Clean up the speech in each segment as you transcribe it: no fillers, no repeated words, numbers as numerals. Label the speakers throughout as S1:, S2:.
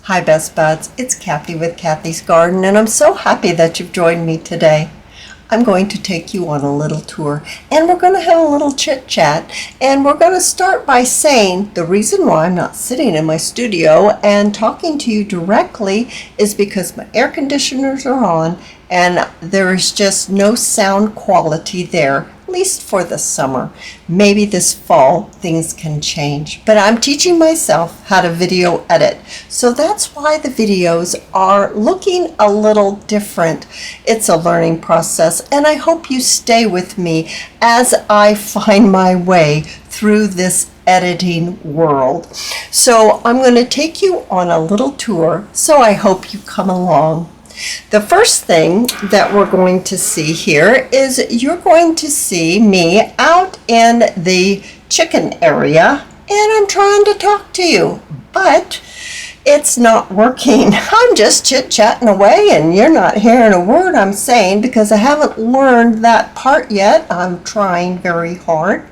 S1: Hi Best Buds, it's Cathy with Cathy's Garden, and I'm so happy that you've joined me today. I'm going to take you on a little tour, and we're going to have a little chit-chat, and we're going to start by saying the reason why I'm not sitting in my studio and talking to you directly is because my air conditioners are on, and there is just no sound quality there, at least for the summer. Maybe this fall things can change, but I'm teaching myself how to video edit, so that's why the videos are looking a little different. It's a learning process, and I hope you stay with me as I find my way through this editing world. So I'm going to take you on a little tour, so I hope you come along. The first thing that we're going to see here is you're going to see me out in the chicken area, and I'm trying to talk to you, but it's not working. I'm just chit-chatting away and you're not hearing a word I'm saying because I haven't learned that part yet. I'm trying very hard,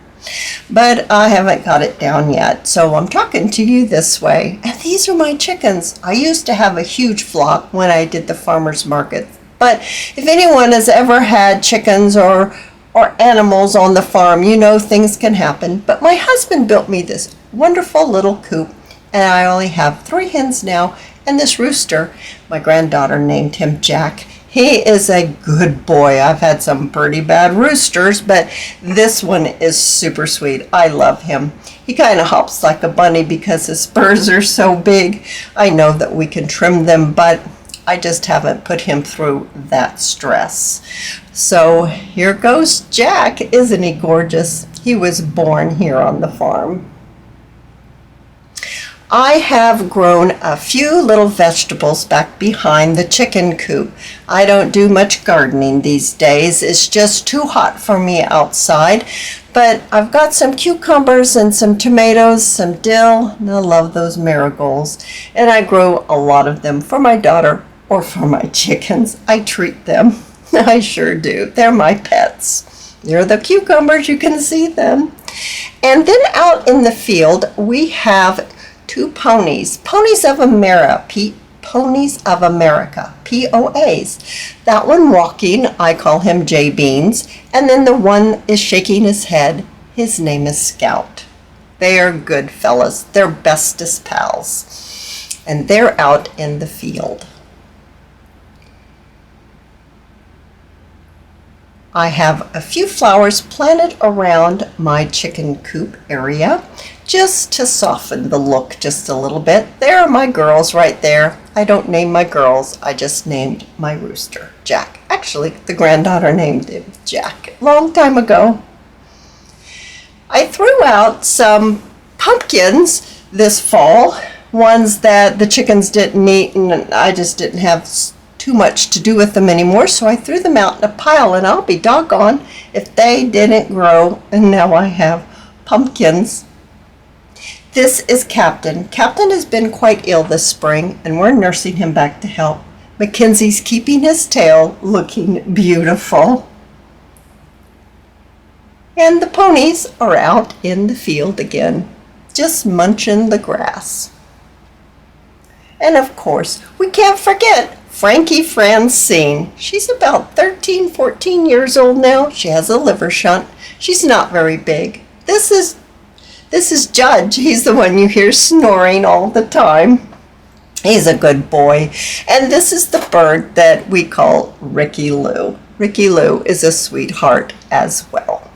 S1: but I haven't got it down yet. So I'm talking to you this way. And these are my chickens. I used to have a huge flock when I did the farmer's market. But if anyone has ever had chickens or animals on the farm, you know things can happen. But my husband built me this wonderful little coop, and I only have 3 hens now and this rooster. My granddaughter named him Jack. He is a good boy. I've had some pretty bad roosters, but this one is super sweet. I love him. He kind of hops like a bunny because his spurs are so big. I know that we can trim them, but I just haven't put him through that stress. So here goes Jack. Isn't he gorgeous? He was born here on the farm. I have grown a few little vegetables back behind the chicken coop. I don't do much gardening these days. It's just too hot for me outside. But I've got some cucumbers and some tomatoes, some dill, and I love those marigolds. And I grow a lot of them for my daughter or for my chickens. I treat them. I sure do. They're my pets. They're the cucumbers. You can see them. And then out in the field, we have 2 ponies, Ponies of America, Ponies of America, POAs. That one walking, I call him J Beans, and then the one is shaking his head. His name is Scout. They are good fellas. They're bestest pals, and they're out in the field. I have a few flowers planted around my chicken coop area just to soften the look just a little bit. There are my girls right there. I don't name my girls. I just named my rooster, Jack. Actually, the granddaughter named him Jack a long time ago. I threw out some pumpkins this fall, ones that the chickens didn't eat, and I just didn't have too much to do with them anymore, so I threw them out in a pile, and I'll be doggone if they didn't grow, and now I have pumpkins. This is Captain. Captain has been quite ill this spring, and we're nursing him back to health. Mackenzie's keeping his tail looking beautiful. And the ponies are out in the field again, just munching the grass. And of course, we can't forget Frankie Francine. She's about 13, 14 years old now. She has a liver shunt. She's not very big. This is Judge. He's the one you hear snoring all the time. He's a good boy. And this is the bird that we call Ricky Lou. Ricky Lou is a sweetheart as well.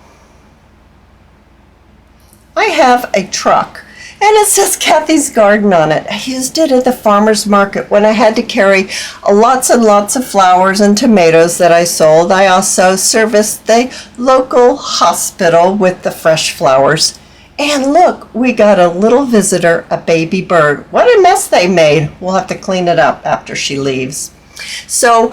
S1: I have a truck, and it says Cathy's Garden on it. I used it at the farmer's market when I had to carry lots and lots of flowers and tomatoes that I sold. I also serviced the local hospital with the fresh flowers. And look, we got a little visitor, a baby bird. What a mess they made. We'll have to clean it up after she leaves. So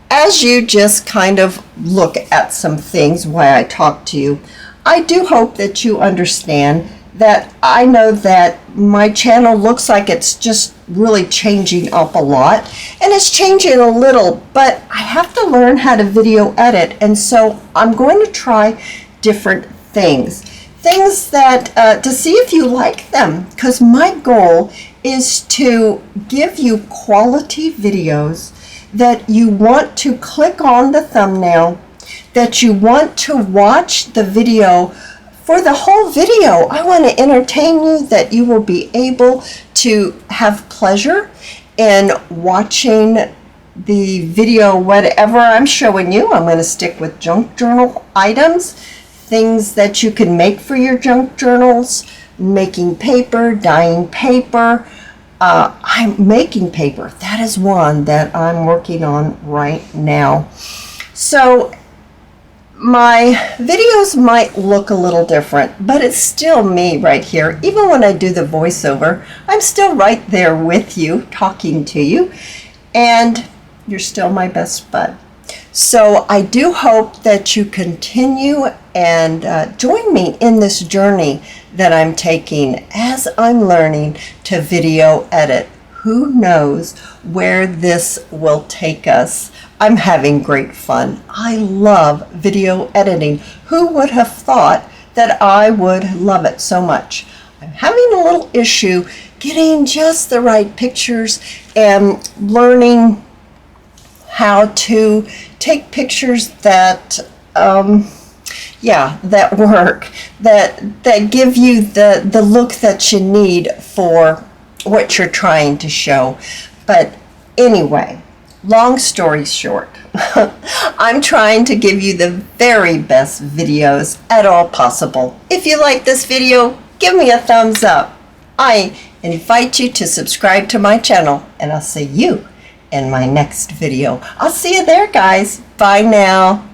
S1: as you just kind of look at some things while I talk to you, I do hope that you understand that I know that my channel looks like it's just really changing up a lot, and it's changing a little, but I have to learn how to video edit, and so I'm going to try different things. things that to see if you like them, because my goal is to give you quality videos that you want to click on the thumbnail, that you want to watch the video for the whole video. I want to entertain you, that you will be able to have pleasure in watching the video, whatever I'm showing you. I'm going to stick with junk journal items, things that you can make for your junk journals, making paper, dyeing paper. I'm making paper. That is one that I'm working on right now. So my videos might look a little different, but it's still me right here. Even when I do the voiceover, I'm still right there with you, talking to you, and you're still my best bud. So I do hope that you continue and join me in this journey that I'm taking as I'm learning to video edit. Who knows where this will take us? I'm having great fun. I love video editing. Who would have thought that I would love it so much? I'm having a little issue getting just the right pictures and learning how to take pictures that that work, that give you the look that you need for what you're trying to show. But anyway, long story short, I'm trying to give you the very best videos at all possible. If you like this video, give me a thumbs up. I invite you to subscribe to my channel, and I'll see you in my next video. I'll see you there, guys. Bye now.